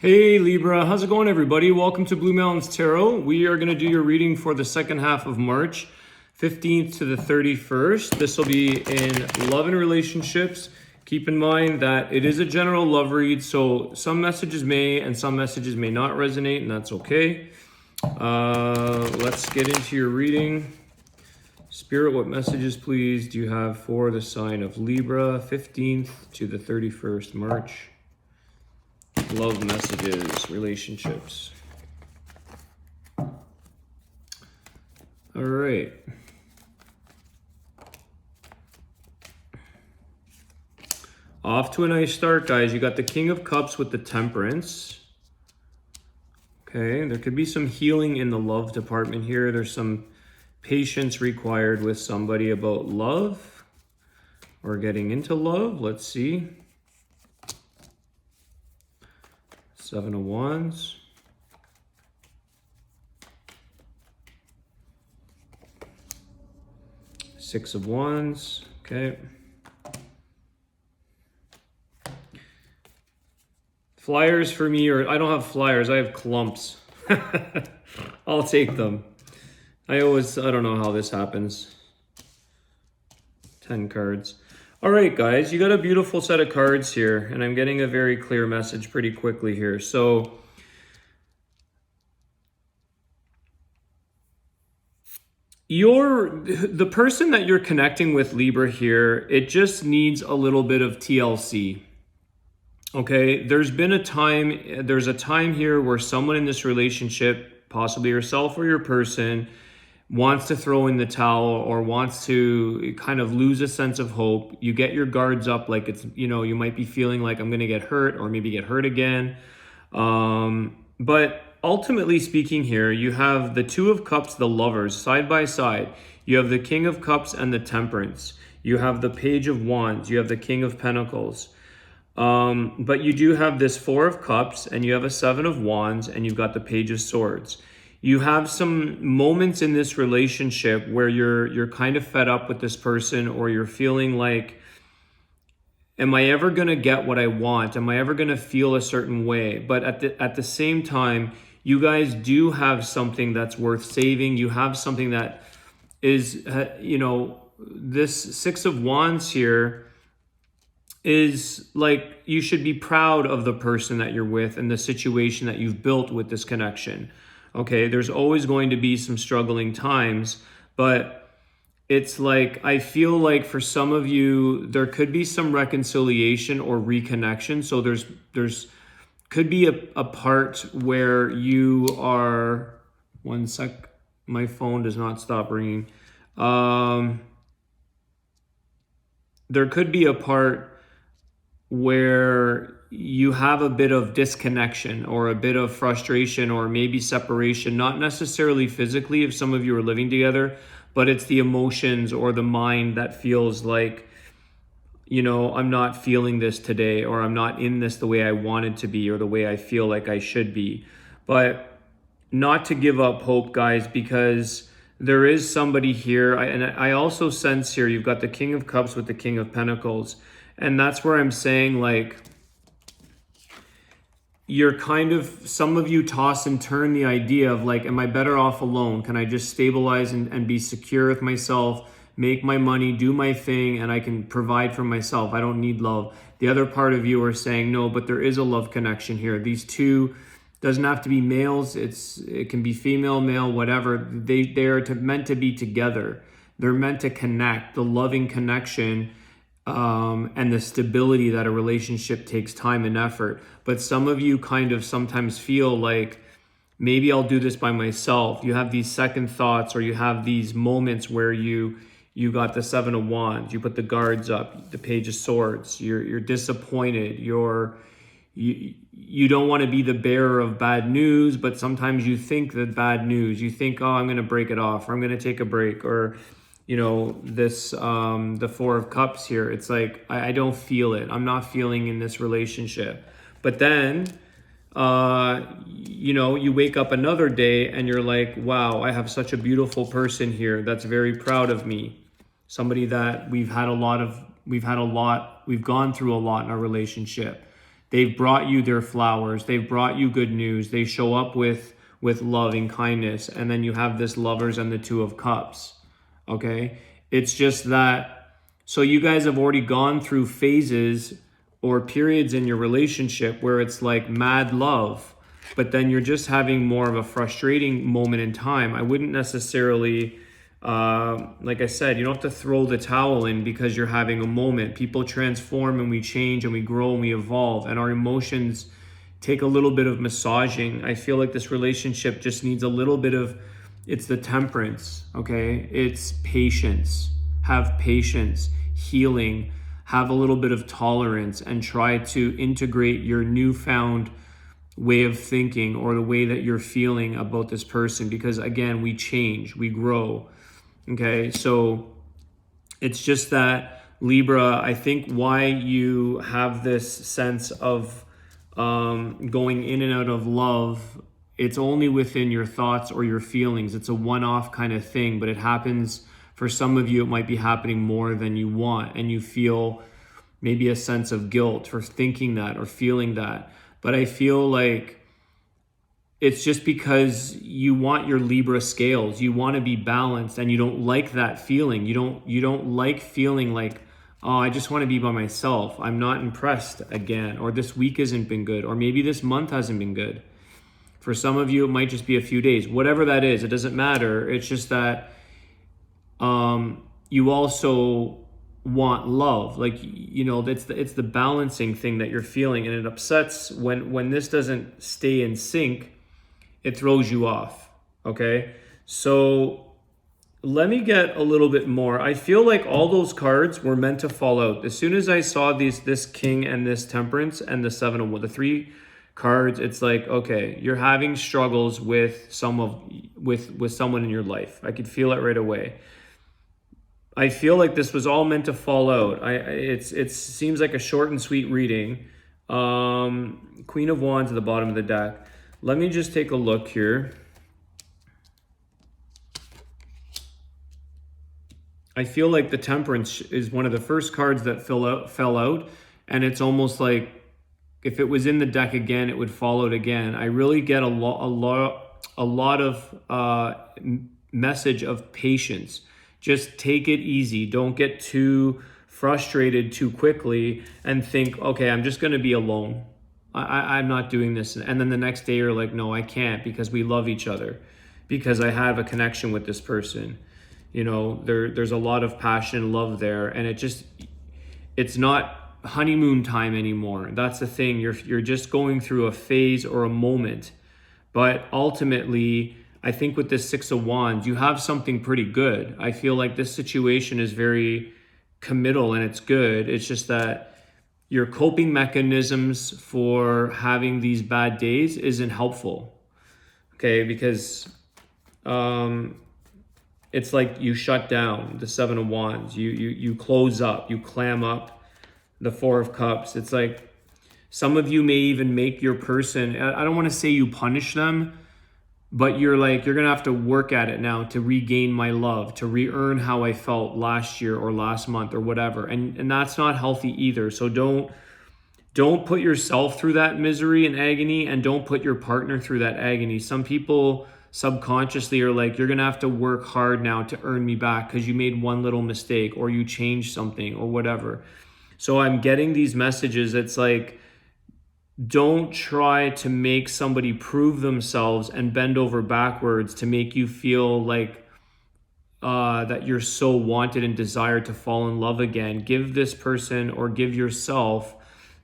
Hey Libra, how's it going everybody? Welcome to Blue Mountains Tarot. We are going to do your reading for the second half of March, 15th to the 31st. This will be in love and relationships. Keep in mind that it is a general love read, so some messages may and some messages may not resonate, and that's okay. Let's get into your reading. Spirit, what messages please do you have for the sign of Libra, 15th to the 31st March? Love messages, relationships. All right. Off to a nice start, guys. You got the King of Cups with the Temperance. Okay, there could be some healing in the love department here. There's some patience required with somebody about love or getting into love. Let's see. Seven of Wands. Six of Wands. Okay. Flyers for me, or I don't have flyers, I have clumps. I'll take them. I don't know how this happens. 10 cards. All right, guys, you got a beautiful set of cards here, and I'm getting a very clear message pretty quickly here. So the person that you're connecting with, Libra, here, it just needs a little bit of TLC. Okay, there's a time here where someone in this relationship, possibly yourself or your person, wants to throw in the towel or wants to kind of lose a sense of hope. You get your guards up, like it's, you might be feeling like I'm going to get hurt or maybe get hurt again. But ultimately speaking here, you have the Two of Cups, the Lovers, side by side. You have the King of Cups and the Temperance. You have the Page of Wands. You have the King of Pentacles. But you do have this Four of Cups and you have a Seven of Wands and you've got the Page of Swords. You have some moments in this relationship where you're kind of fed up with this person, or you're feeling like, am I ever going to get what I want? Am I ever going to feel a certain way? But at the same time, you guys do have something that's worth saving. You have something that is, this Six of Wands here is like, you should be proud of the person that you're with and the situation that you've built with this connection. Okay, there's always going to be some struggling times, but it's like, I feel like for some of you, there could be some reconciliation or reconnection. So there's could be a part where you are, one sec, my phone does not stop ringing. There could be a part where you have a bit of disconnection or a bit of frustration or maybe separation, not necessarily physically if some of you are living together, but it's the emotions or the mind that feels like, I'm not feeling this today, or I'm not in this the way I wanted to be or the way I feel like I should be. But not to give up hope, guys, because there is somebody here. And I also sense here, you've got the King of Cups with the King of Pentacles. And that's where I'm saying, like, you're kind of, some of you toss and turn the idea of like, am I better off alone? Can I just stabilize and be secure with myself, make my money, do my thing, and I can provide for myself? I don't need love. The other part of you are saying, no, but there is a love connection here. These two, doesn't have to be males. It can be female, male, whatever. They are meant to be together. They're meant to connect, the loving connection, and the stability that a relationship takes time and effort. But some of you kind of sometimes feel like, maybe I'll do this by myself. You have these second thoughts, or you have these moments where you got the Seven of Wands, you put the guards up, the Page of Swords, you're disappointed, you don't want to be the bearer of bad news, but sometimes you think that bad news, you think, oh, I'm going to break it off, or I'm going to take a break, or this the Four of Cups here, it's like, I don't feel it. I'm not feeling in this relationship. But then, you wake up another day and you're like, wow, I have such a beautiful person here that's very proud of me. Somebody that we've gone through a lot in our relationship. They've brought you their flowers. They've brought you good news. They show up with love and kindness. And then you have this Lovers and the Two of Cups. Okay? It's just that, so you guys have already gone through phases or periods in your relationship where it's like mad love, but then you're just having more of a frustrating moment in time. I wouldn't necessarily, like I said, you don't have to throw the towel in because you're having a moment. People transform and we change and we grow and we evolve, and our emotions take a little bit of massaging. I feel like this relationship just needs a little bit of, it's the temperance, okay? It's patience. Have patience, healing, have a little bit of tolerance, and try to integrate your newfound way of thinking or the way that you're feeling about this person, because again, we change, we grow. Okay, so it's just that, Libra, I think why you have this sense of going in and out of love, it's only within your thoughts or your feelings. It's a one-off kind of thing, but it happens, for some of you, it might be happening more than you want, and you feel maybe a sense of guilt for thinking that or feeling that. But I feel like it's just because you want your Libra scales. You want to be balanced, and you don't like that feeling. You don't like feeling like, oh, I just want to be by myself. I'm not impressed again, or this week hasn't been good, or maybe this month hasn't been good. For some of you, it might just be a few days. Whatever that is, it doesn't matter. It's just that you also want love. Like, you know, it's the balancing thing that you're feeling, and it upsets when this doesn't stay in sync. It throws you off. Okay, so let me get a little bit more. I feel like all those cards were meant to fall out. As soon as I saw this King and this Temperance and the Seven of Wands, the three cards, it's like, okay, you're having struggles with with someone in your life. I could feel it right away. I feel like this was all meant to fall out. It seems like a short and sweet reading. Queen of Wands at the bottom of the deck. Let me just take a look here. I feel like the Temperance is one of the first cards that fell out, and it's almost like if it was in the deck again, it would fall out again. I really get a lot of message of patience. Just take it easy. Don't get too frustrated too quickly and think, okay, I'm just going to be alone. I'm not doing this. And then the next day you're like, no, I can't, because we love each other, because I have a connection with this person. You know, there's a lot of passion and love there, and it's not honeymoon time anymore. That's the thing. You're just going through a phase or a moment. But ultimately, I think with this Six of Wands, you have something pretty good. I feel like this situation is very committal and it's good. It's just that your coping mechanisms for having these bad days isn't helpful. Okay, because it's like you shut down, the Seven of Wands. You close up, you clam up, the Four of Cups. It's like some of you may even make your person, I don't want to say you punish them, but you're like, you're going to have to work at it now to regain my love, to re-earn how I felt last year or last month or whatever. And that's not healthy either. So don't put yourself through that misery and agony, and don't put your partner through that agony. Some people subconsciously are like, you're going to have to work hard now to earn me back because you made one little mistake or you changed something or whatever. So I'm getting these messages. It's like, don't try to make somebody prove themselves and bend over backwards to make you feel like that you're so wanted and desired to fall in love again. Give this person, or give yourself,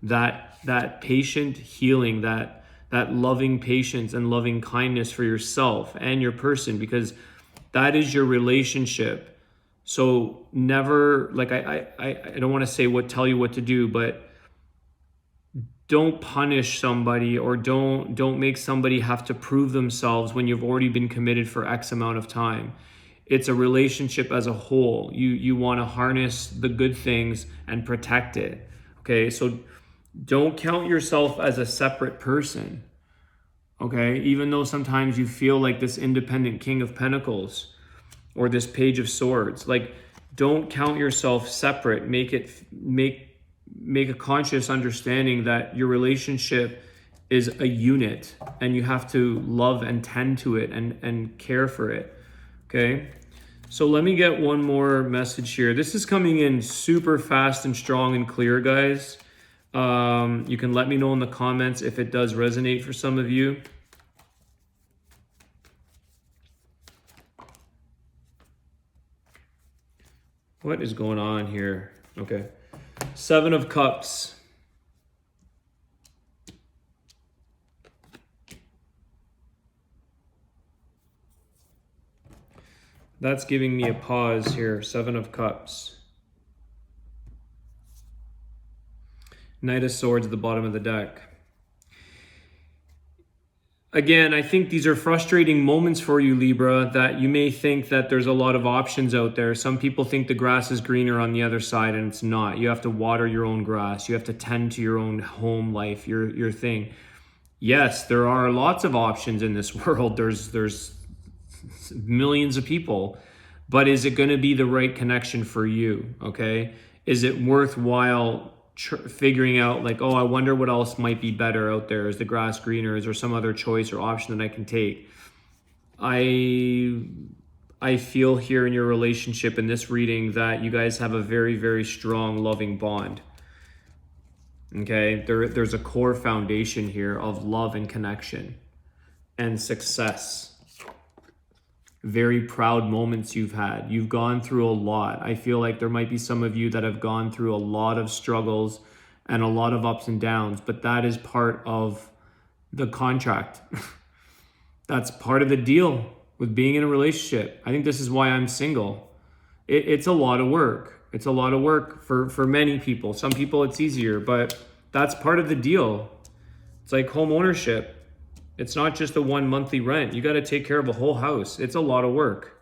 that patient healing, that loving patience and loving kindness for yourself and your person, because that is your relationship. So never, like, I don't want to say tell you what to do, but don't punish somebody, or don't make somebody have to prove themselves when you've already been committed for X amount of time. It's a relationship as a whole. You want to harness the good things and protect it. Okay, so don't count yourself as a separate person. Okay, even though sometimes you feel like this independent King of Pentacles or this Page of Swords, like, don't count yourself separate. Make make a conscious understanding that your relationship is a unit and you have to love and tend to it and care for it. Okay. So let me get one more message here. This is coming in super fast and strong and clear, guys. You can let me know in the comments if it does resonate for some of you. What is going on here? Okay. 7 of Cups. That's giving me a pause here. 7 of Cups. Knight of Swords at the bottom of the deck. Again, I think these are frustrating moments for you, Libra, that you may think that there's a lot of options out there. Some people think the grass is greener on the other side, and it's not. You have to water your own grass. You have to tend to your own home life, your thing. Yes, there are lots of options in this world. There's millions of people, but is it going to be the right connection for you? Okay, is it worthwhile figuring out like, oh, I wonder what else might be better out there? Is the grass greener? Is there some other choice or option that I can take? I feel here in your relationship in this reading that you guys have a very, very strong loving bond. Okay, there's a core foundation here of love and connection and success. Very proud moments you've had. You've gone through a lot. I feel like there might be some of you that have gone through a lot of struggles and a lot of ups and downs, but that is part of the contract. That's part of the deal with being in a relationship. I think this is why I'm single. It's a lot of work. It's a lot of work for many people. Some people it's easier, but that's part of the deal. It's like home ownership. It's not just a 1 monthly rent. You got to take care of a whole house. It's a lot of work,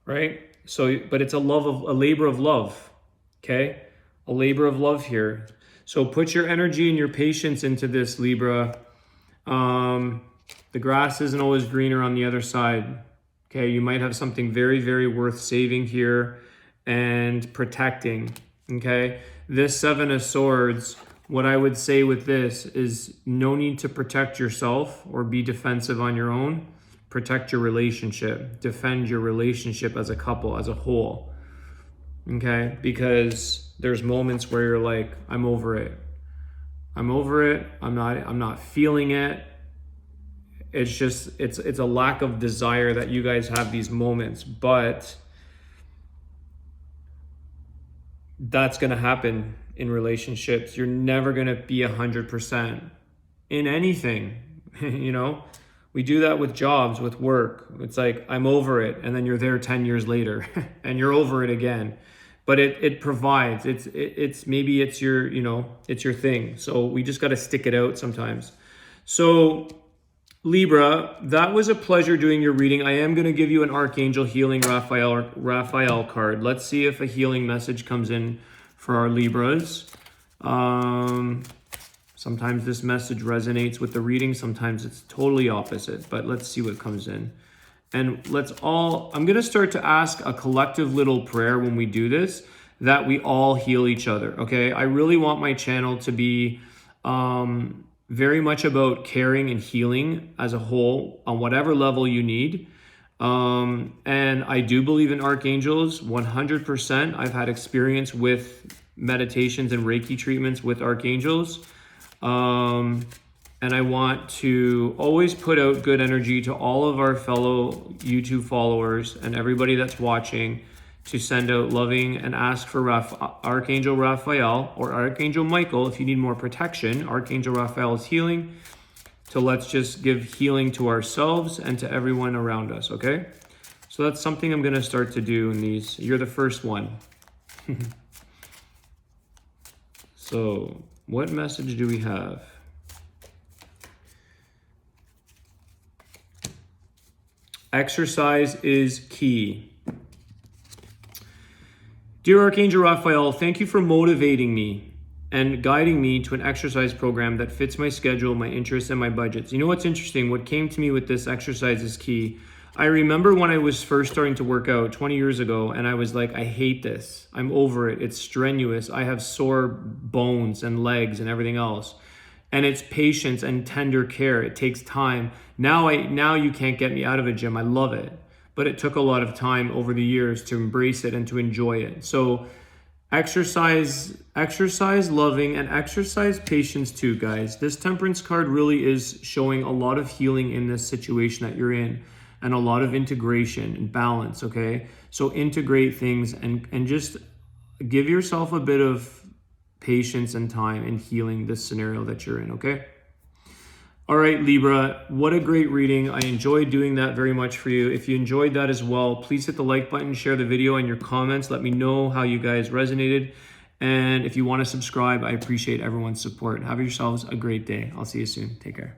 right? So, but it's a labor of love, okay? A labor of love here. So put your energy and your patience into this, Libra. The grass isn't always greener on the other side, okay? You might have something very, very worth saving here and protecting, okay? This 7 of Swords, what I would say with this is no need to protect yourself or be defensive on your own. Protect your relationship. Defend your relationship as a couple, as a whole. Okay? Because there's moments where you're like, I'm over it. I'm over it. I'm not feeling it. It's just, it's a lack of desire that you guys have these moments, but that's going to happen in relationships. You're never going to be 100% in anything. You know, we do that with jobs, with work. It's like, I'm over it. And then you're there 10 years later and you're over it again. But it provides, maybe it's your, you know, it's your thing. So we just got to stick it out sometimes. So Libra, that was a pleasure doing your reading. I am going to give you an Archangel Healing Raphael card. Let's see if a healing message comes in for our Libras. Sometimes this message resonates with the reading. Sometimes it's totally opposite, but let's see what comes in. And I'm going to start to ask a collective little prayer when we do this, that we all heal each other. Okay. I really want my channel to be, very much about caring and healing as a whole on whatever level you need. And I do believe in archangels 100%. I've had experience with meditations and Reiki treatments with archangels. And I want to always put out good energy to all of our fellow YouTube followers and everybody that's watching, to send out loving and ask for Archangel Raphael or Archangel Michael if you need more protection. Archangel Raphael is healing. So let's just give healing to ourselves and to everyone around us, okay? So that's something I'm going to start to do in these. You're the first one. So what message do we have? Exercise is key. Dear Archangel Raphael, thank you for motivating me and guiding me to an exercise program that fits my schedule, my interests, and my budgets. You know what's interesting? What came to me with this exercise is key. I remember when I was first starting to work out 20 years ago, and I was like, I hate this. I'm over it. It's strenuous. I have sore bones and legs and everything else. And it's patience and tender care. It takes time. Now you can't get me out of a gym. I love it. But it took a lot of time over the years to embrace it and to enjoy it. So exercise loving and exercise patience too, guys. This Temperance card really is showing a lot of healing in this situation that you're in, and a lot of integration and balance, okay? So integrate things and just give yourself a bit of patience and time in healing this scenario that you're in, okay? All right, Libra, what a great reading. I enjoyed doing that very much for you. If you enjoyed that as well, please hit the like button, share the video, and your comments. Let me know how you guys resonated. And if you want to subscribe, I appreciate everyone's support. Have yourselves a great day. I'll see you soon. Take care.